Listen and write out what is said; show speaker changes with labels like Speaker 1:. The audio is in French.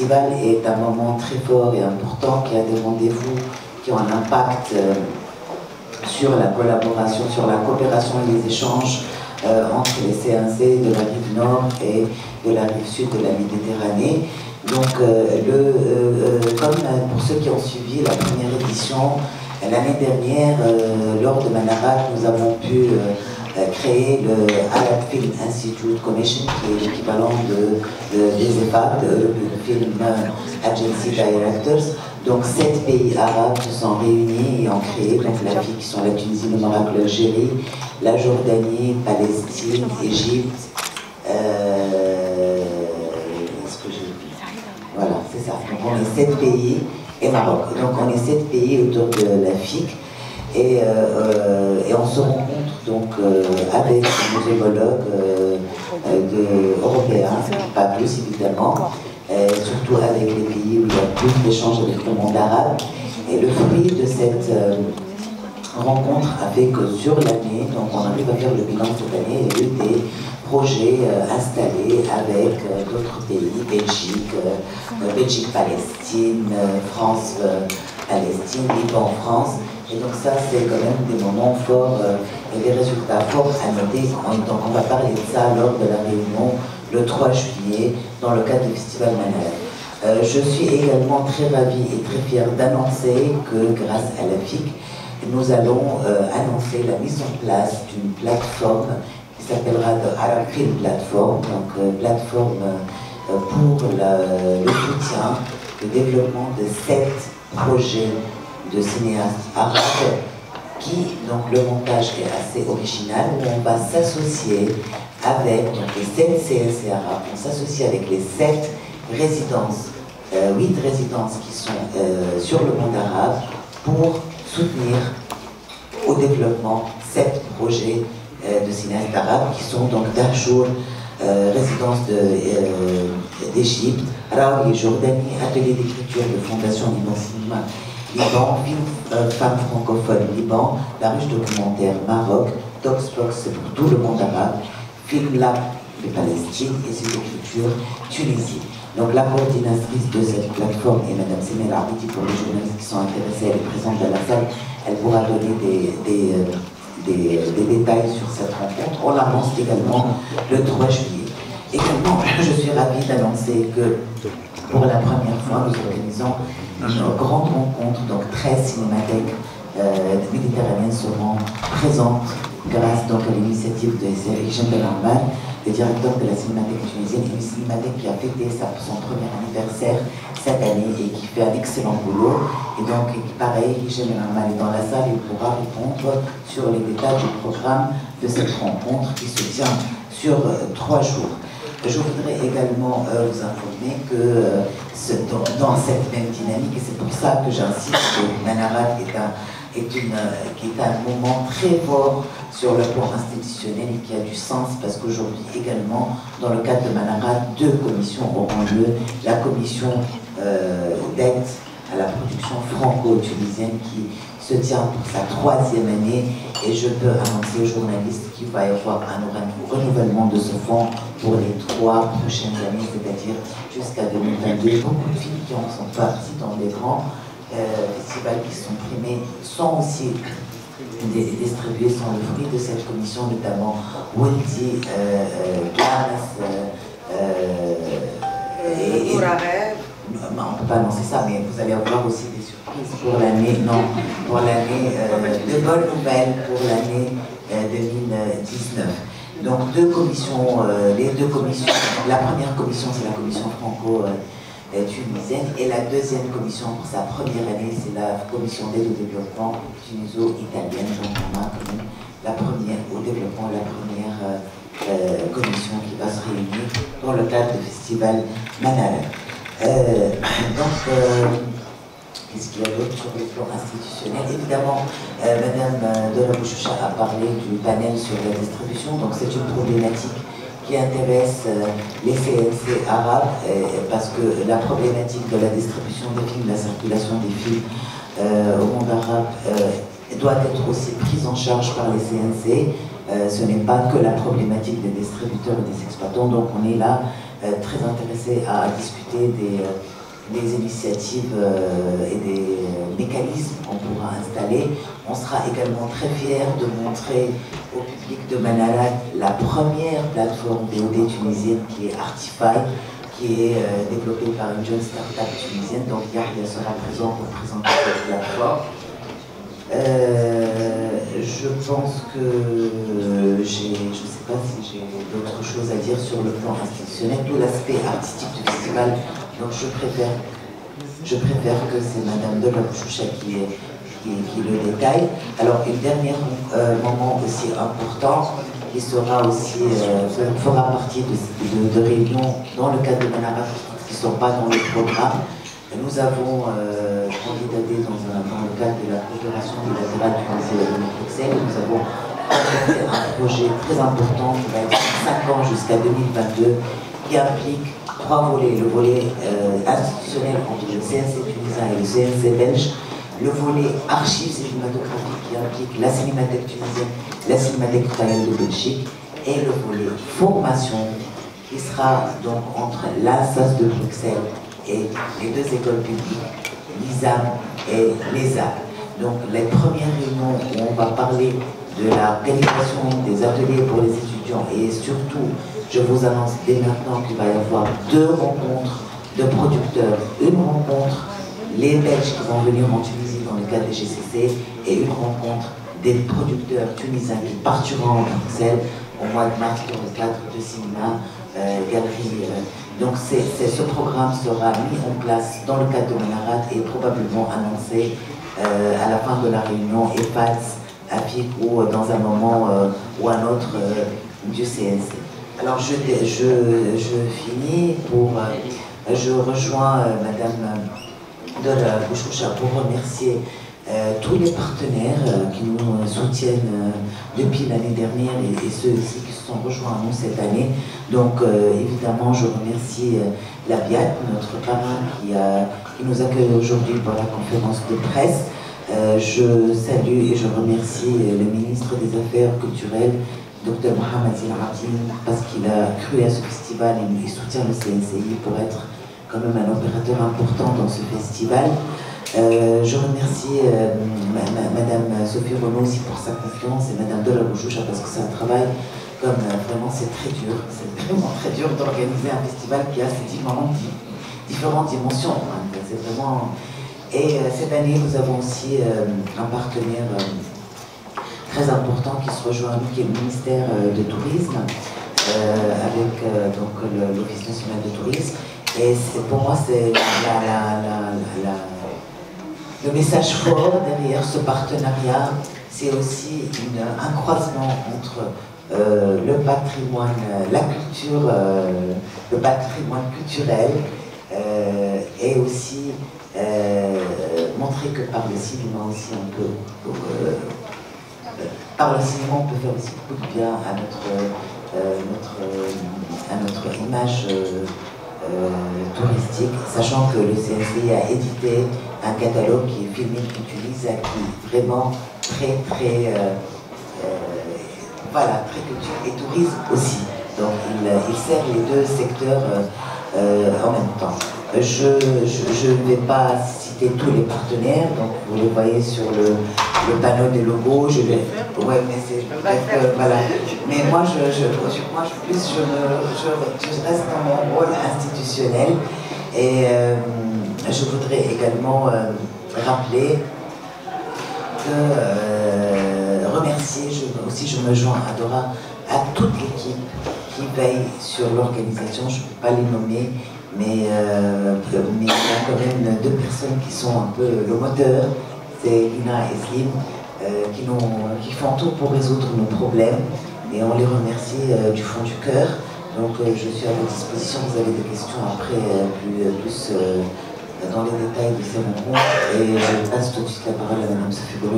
Speaker 1: festival est un moment très fort et important, qui a des rendez-vous qui ont un impact sur la collaboration, sur la coopération et les échanges entre les CNC de la rive nord et de la rive sud de la Méditerranée. Donc, comme pour ceux qui ont suivi la première édition, l'année dernière, lors de Manarat, nous avons pu créer le Arab Film Institute Commission, qui est l'équivalent des EFAD, le Film Agency Directors. Donc 7 pays arabes se sont réunis et ont créé donc l'Afrique, qui sont la Tunisie, le Maroc, l'Algérie, la Jordanie, Palestine, Égypte. Voilà, c'est ça. Donc on est 7 pays et Maroc. Donc on est 7 pays autour de l'Afrique et on se rencontre donc avec nos homologues européens, pas plus évidemment. Surtout avec les pays où il y a plus d'échanges avec le monde arabe. Et le fruit de cette rencontre a fait que sur l'année, donc on arrive à faire le bilan cette année, il y a eu des projets installés avec d'autres pays, Belgique, Palestine, France, Palestine, Liban, France. Et donc ça, c'est quand même des moments forts et des résultats forts à noter. Donc on va parler de ça lors de la réunion le 3 juillet, dans le cadre du Festival Manarat. Je suis également très ravie et très fière d'annoncer que, grâce à la FIC, nous allons annoncer la mise en place d'une plateforme qui s'appellera The Arab Film Platform, donc plateforme pour le soutien, le développement de 7 projets de cinéastes arabes qui, donc le montage est assez original, où on va s'associer avec donc, les 7 CNC arabes, on s'associe avec les 7 résidences, 8 résidences qui sont sur le monde arabe pour soutenir au développement 7 projets de cinéastes arabes qui sont donc Darchour, résidence d'Égypte, Raoui, Jordanie, atelier d'écriture de Fondation Liban Cinéma, Liban, Film Femmes francophones Liban, la ruche documentaire Maroc, Docsbox, c'est pour tout le monde arabe, Film Lab de Palestine et Sud d'écriture Tunisie. Donc la coordinatrice de cette plateforme est Mme Semela Abidi. Pour les journalistes qui sont intéressés, elle est présente dans la salle, elle pourra donner des détails sur cette rencontre. On l'annonce également le 3 juillet. Également, je suis ravie d'annoncer que pour la première fois, nous organisons une grande rencontre, donc 13 cinémathèques méditerranéennes seront présentes grâce donc à l'initiative de Hichem Belarman, le directeur de la Cinémathèque tunisienne, une cinémathèque qui a fêté son premier anniversaire cette année et qui fait un excellent boulot. Et donc, pareil, Hichem Belarman est dans la salle, il pourra répondre sur les détails du programme de cette rencontre qui se tient sur 3 jours. Je voudrais également vous informer que dans cette même dynamique, et c'est pour ça que j'insiste que Manarat est un moment très fort sur le plan institutionnel et qui a du sens parce qu'aujourd'hui également, dans le cadre de Manarat, 2 commissions auront lieu. La commission d'aide à la production franco-tunisienne qui se tient pour sa 3e année et je peux annoncer aux journalistes qu'il va y avoir un renouvellement de ce fonds pour les 3 prochaines années, c'est-à-dire jusqu'à 2022. Beaucoup de films qui en sont partis dans des grands festivals qui sont primés sont aussi distribués, sont le fruit de cette commission, notamment Wendy, Glass et on ne peut pas annoncer ça, mais vous allez avoir aussi des surprises pour l'année, de bonnes nouvelles pour l'année 2019. Donc 2 commissions, les 2 commissions, la première commission c'est la commission franco-tunisienne et la deuxième commission pour sa première année c'est la commission d'aide au développement tuniso-italienne. Donc on a quand même la première au développement, la première commission qui va se réunir dans le cadre du festival Manarat. Qu'est-ce qu'il y a d'autre sur le plan institutionnel? Évidemment, Madame Dora Bouchoucha a parlé du panel sur la distribution, donc c'est une problématique qui intéresse les CNC arabes, parce que la problématique de la distribution des films, la circulation des films au monde arabe doit être aussi prise en charge par les CNC. Ce n'est pas que la problématique des distributeurs et des exploitants, donc on est là très intéressé à discuter des initiatives et des mécanismes qu'on pourra installer. On sera également très fiers de montrer au public de Manarat la première plateforme VOD tunisienne qui est Artify, qui est développée par une jeune start-up tunisienne. Donc Yahya sera présent pour présenter cette plateforme. Je pense que je ne sais pas si j'ai d'autres choses à dire sur le plan institutionnel, tout l'aspect artistique du festival. Donc je préfère que c'est Madame Delabouchoucha qui le détaille. Alors une dernière moment aussi important qui sera aussi fera partie de réunions dans le cadre de Manarat qui ne sont pas dans le programme. Nous avons candidaté dans le cadre de la coopération bilatérale Tunisie-Bruxelles. Nous avons porté un projet très important qui va être 5 ans jusqu'à 2022, qui implique 3 volets. Le volet institutionnel entre le CNC tunisien et le CNC belge, le volet archives cinématographiques qui implique la Cinémathèque tunisienne, la Cinémathèque royale de Belgique, et le volet formation qui sera donc entre l'ANSAS de Bruxelles et les 2 écoles publiques, l'ISAM et l'ESA. Donc les premières réunions où on va parler de la qualification des ateliers pour les étudiants, et surtout, je vous annonce dès maintenant qu'il va y avoir 2 rencontres de producteurs. Une rencontre, les Belges qui vont venir en Tunisie dans le cadre des GCC, et une rencontre des producteurs tunisiens qui partiront en Bruxelles au mois de mars dans le cadre de cinéma, galerie. Donc ce programme sera mis en place dans le cadre de Manarat et probablement annoncé à la fin de la réunion EFATS, AFIC ou dans un moment ou un autre du CNC. Alors je finis je rejoins Madame Delabouchoucha pour remercier tous les partenaires qui nous soutiennent depuis l'année dernière et ceux aussi qui se sont rejoints à nous cette année. Donc évidemment je remercie la BIAT, notre parrain qui nous accueille aujourd'hui pour la conférence de presse. Je salue et je remercie le ministre des Affaires culturelles, Dr Mohamed Zine, parce qu'il a cru à ce festival et il soutient le CNCI pour être quand même un opérateur important dans ce festival. Je remercie Madame Sophie Renaud aussi pour sa confiance et Madame Delabouchoucha parce que c'est un travail comme vraiment c'est très dur. C'est vraiment très dur d'organiser un festival qui a ces différentes dimensions. C'est vraiment... Et cette année, nous avons aussi un partenaire très important qui se rejoint à nous, qui est le ministère du Tourisme, avec donc l'Office national de tourisme. Et pour moi, c'est le message fort derrière ce partenariat, c'est aussi un croisement entre le patrimoine, la culture, le patrimoine culturel, et aussi montrer que par le cinéma aussi par le cinéma on peut faire aussi beaucoup de bien à notre image touristique, sachant que le CNC a édité un catalogue qui est filmé qui utilise, qui est vraiment très culture et tourisme aussi. Donc il sert les 2 secteurs en même temps. Je ne vais pas citer tous les partenaires, donc vous les voyez sur le panneau des logos. Ouais, mais c'est voilà. Mais moi, je reste dans mon rôle institutionnel et je voudrais également rappeler remercier, je me joins à Dora, à toute l'équipe qui veille sur l'organisation. Je ne peux pas les nommer, mais il y a quand même 2 personnes qui sont un peu le moteur, c'est Ina et Slim, qui font tout pour résoudre nos problèmes, et on les remercie du fond du cœur. Donc je suis à votre disposition, vous avez des questions après plus dans les détails de ces rencontres, et je passe tout de suite la parole à Madame Sophie Renaud.